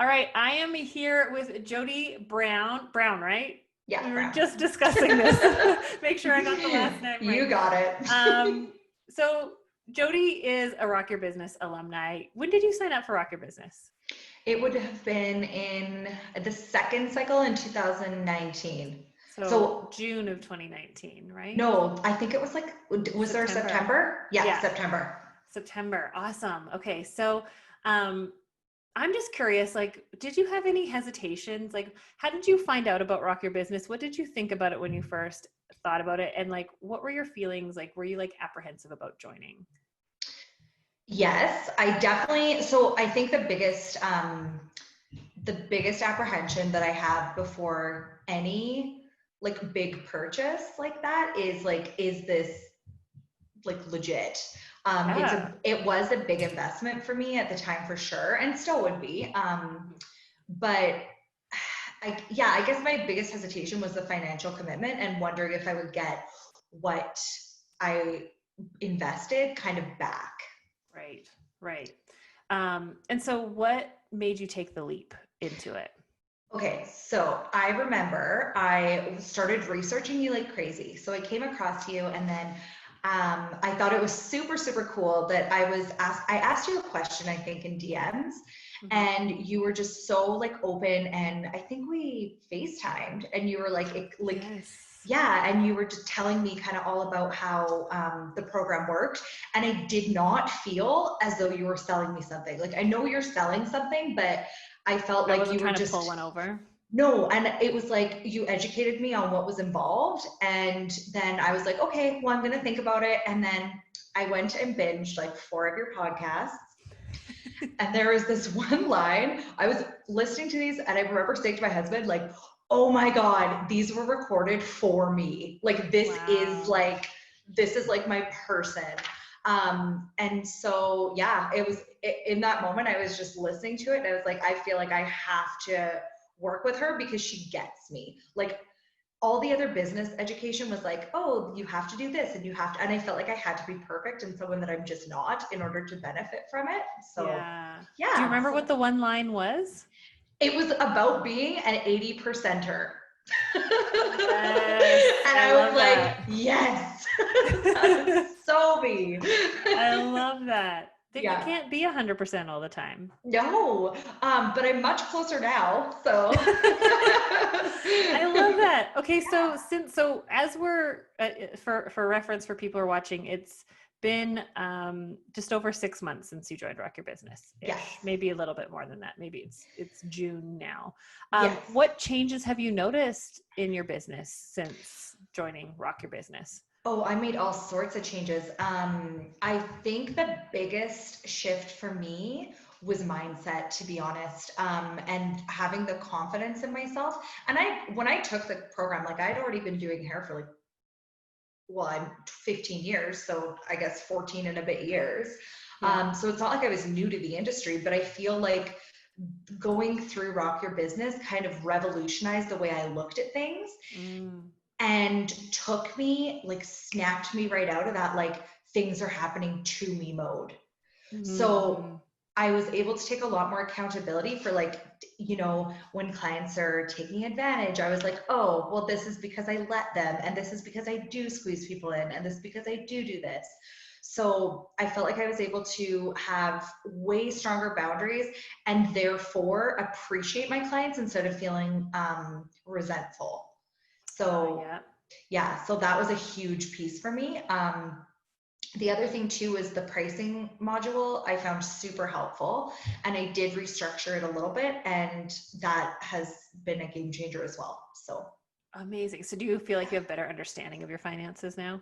All right, I am here with Jodie Brown. Brown, right? Yeah, We were Brown. just discussing this. Make sure I got the last name right. You got it. So Jodie is a Rock Your Business alumni. When did you sign up for Rock Your Business? It would have been in the second cycle in 2019. So June of 2019, right? No, I think it was like, was there a September? Yeah, September. September. Awesome. Okay. So, I'm just curious, like, did you have any hesitations? Like, how did you find out about Rock Your Business? What did you think about it when you first thought about it? And like, what were your feelings? Like, were you like apprehensive about joining? Yes, I definitely, so I think the biggest apprehension that I have before any like big purchase like that is like, is this like legit? It was a big investment for me at the time for sure, and still would be. But I guess my biggest hesitation was the financial commitment and wondering if I would get what I invested kind of back. Right, right. And so what made you take the leap into it? Okay, so I remember I started researching you like crazy. So I came across you, and then I thought it was super, super cool that I asked you a question, I think, in DMs, and you were just so like open, and I think we FaceTimed, and you were like, Yes. yeah, and you were just telling me kind of all about how the program worked, and I did not feel as though you were selling me something. Like, I know you're selling something, but I felt like you were trying just to pull one over. No, and it was like you educated me on what was involved, and then I was like, okay, well, I'm gonna think about it, and then I went and binged like 4 of your podcasts. And there was this one line, I was listening to these, and I remember saying to my husband, like, oh my God, these were recorded for me. Like, this is like my person. And so, yeah, in that moment, I was just listening to it, and I was like, I feel like I have to work with her because she gets me. Like, all the other business education was like, oh, you have to do this and you have to, and I felt like I had to be perfect and someone that I'm just not in order to benefit from it. So yeah. Do you remember what the one line was? It was about being an 80%er. Yes, and I was like, yes, that's so me. I love that. You can't be 100% all the time. No, but I'm much closer now. So I love that. Okay, so as we're for reference for people who are watching, it's been just over 6 months since you joined Rock Your Business. Yes, maybe a little bit more than that. Maybe it's June now. Yes. What changes have you noticed in your business since joining Rock Your Business? Oh, I made all sorts of changes. I think the biggest shift for me was mindset, to be honest, and having the confidence in myself. And when I took the program, like, I'd already been doing hair for like, well, I'm 15 years, so I guess 14 and a bit years. Yeah. So it's not like I was new to the industry, but I feel like going through Rock Your Business kind of revolutionized the way I looked at things. And took me, like, snapped me right out of that, like, things are happening to me mode. So I was able to take a lot more accountability for, like, you know, when clients are taking advantage, I was like, oh, well, this is because I let them, and this is because I do squeeze people in, and this is because I do this. So I felt like I was able to have way stronger boundaries and therefore appreciate my clients instead of feeling resentful. So yeah, so that was a huge piece for me. The other thing too is the pricing module I found super helpful, and I did restructure it a little bit, and that has been a game changer as well. So amazing. So do you feel like you have better understanding of your finances now?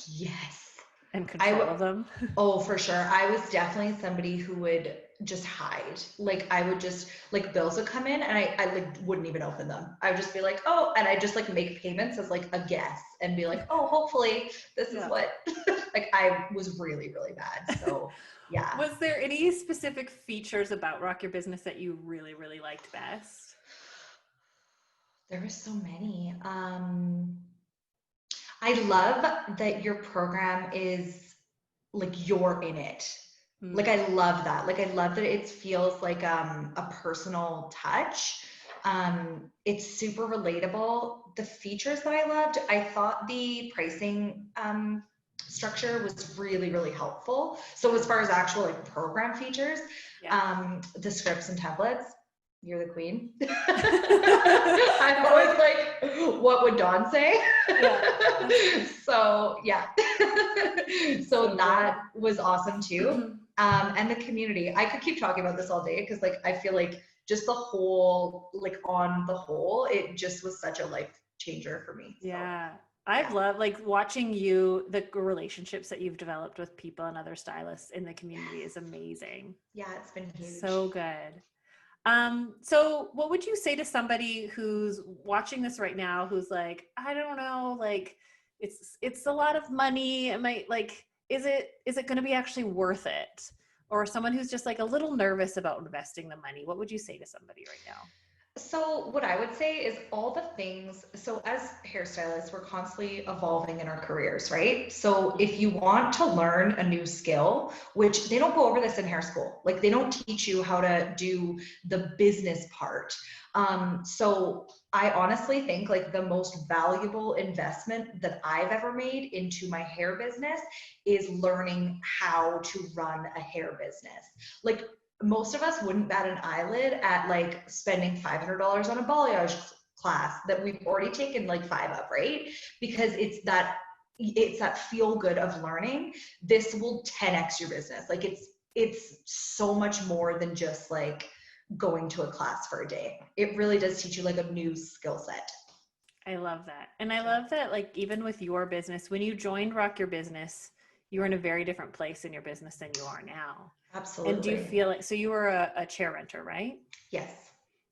Yes. And control of them? Oh, for sure. I was definitely somebody who would just hide. Like, I would just, like, bills would come in, and I like wouldn't even open them. I would just be like, oh, and I just like make payments as like a guess and be like, oh, hopefully this is what, like, I was really, really bad. So yeah. Was there any specific features about Rock Your Business that you really, really liked best? There were so many. I love that your program is like, you're in it. Like, I love that. Like, I love that it feels like a personal touch. It's super relatable. The features that I loved, I thought the pricing structure was really, really helpful. So as far as actual like program features, Yeah. the scripts and templates, you're the queen. I'm always like, what would Dawn say? Yeah. So yeah. So So that was awesome too. good. And the community. I could keep talking about this all day because like I feel like just the whole, like on the whole, it just was such a life changer for me. So Yeah. I've yeah. loved like watching you, the relationships that you've developed with people and other stylists in the community is amazing. Yeah, it's been huge. So good. So what would you say to somebody who's watching this right now who's like, I don't know, like it's a lot of money. It might like, is it going to be actually worth it? Or someone who's just like a little nervous about investing the money. What would you say to somebody right now? So what I would say is all the things, so as hairstylists, we're constantly evolving in our careers, right? So Mhm. if you want to learn a new skill, which they don't go over this in hair school, like they don't teach you how to do the business part. So I honestly think like the most valuable investment that I've ever made into my hair business is learning how to run a hair business. Like most of us wouldn't bat an eyelid at like spending $500 on a balayage class that we've already taken like 5 of, right? Because it's that feel good of learning. This will 10x your business. Like it's so much more than just like going to a class for a day. It really does teach you like a new skill set. I love that. And I Yeah, love that, like, even with your business, when you joined Rock Your Business, you were in a very different place in your business than you are now. And do you absolutely. feel like, so you were a chair renter, right? Yes.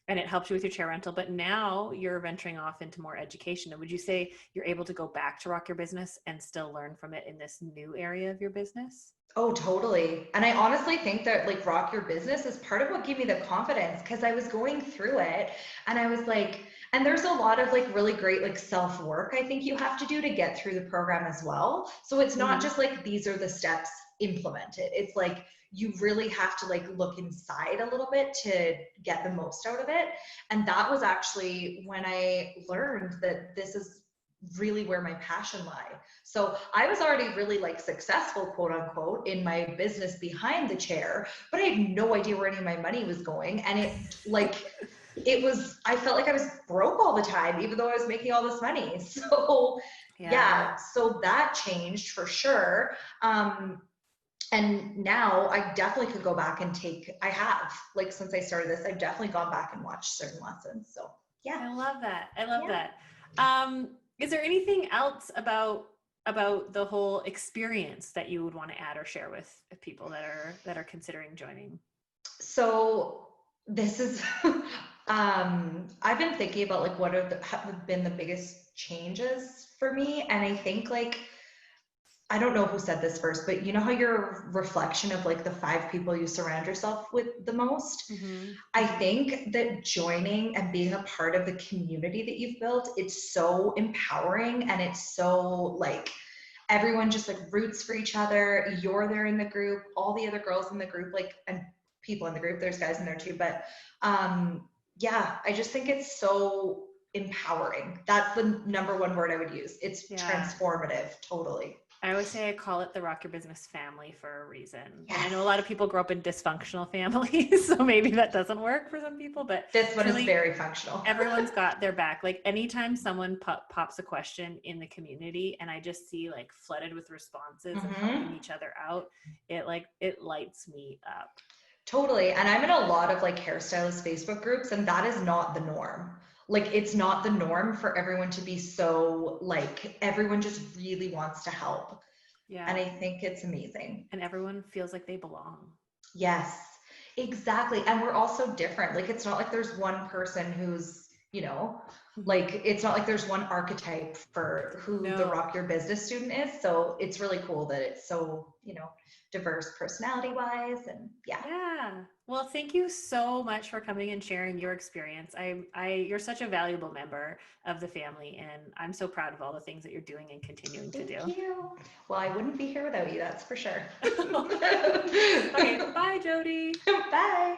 And it helped you with your chair rental, but now you're venturing off into more education. And would you say you're able to go back to Rock Your Business and still learn from it in this new area of your business? Oh, totally. And I honestly think that like Rock Your Business is part of what gave me the confidence because I was going through it and I was like, and there's a lot of like really great like self work I think you have to do to get through the program as well. So it's not Mm-hmm. just like these are the steps implemented. It's like you really have to like look inside a little bit to get the most out of it. And that was actually when I learned that this is really where my passion lies. So I was already really like successful, quote unquote, in my business behind the chair, but I had no idea where any of my money was going. And I felt like I was broke all the time, even though I was making all this money. So Yeah. yeah, so that changed for sure. And now I definitely could go back and I have, like, since I started this, I've definitely gone back and watched certain lessons. So yeah, I love that. I love yeah. that. Is there anything else about the whole experience that you would want to add or share with people that are considering joining? So this is I've been thinking about like what have been the biggest changes for me, and I think like I don't know who said this first, but you know how you're a reflection of like the 5 people you surround yourself with the most? Mm-hmm. I Mm-hmm. think that joining and being a part of the community that you've built, it's so empowering and it's so like everyone just like roots for each other. You're there in the group, all the other girls in the group, like, and people in the group, there's guys in there too. But yeah, I just think it's so empowering. That's the number one word I would use. It's Yeah. transformative, totally. I always say I call it the Rock Your Business family for a reason. And I Yes. know a lot of people grow up in dysfunctional families, so maybe that doesn't work for some people, but This one is truly very functional. everyone's got their back. Like anytime someone pops a question in the community and I just see like flooded with responses and helping Hmm. each other out, it lights me up. Totally. And I'm in a lot of like hairstylist Facebook groups, and that is not the norm. Like, it's not the norm for everyone to be so, like, everyone just really wants to help. Yeah. And I think it's amazing. And everyone feels like they belong. Yes, exactly. And we're also different. Like, it's not like there's one person who's, Mhm. like, it's not like there's one archetype for who the No. Rock Your Business student is. So it's really cool that it's so, diverse personality wise. And yeah. Yeah. Well, thank you so much for coming and sharing your experience. You're such a valuable member of the family, and I'm so proud of all the things that you're doing and continuing to Thank do. you. Well, I wouldn't be here without you, that's for sure. Okay, bye, Jody. Bye.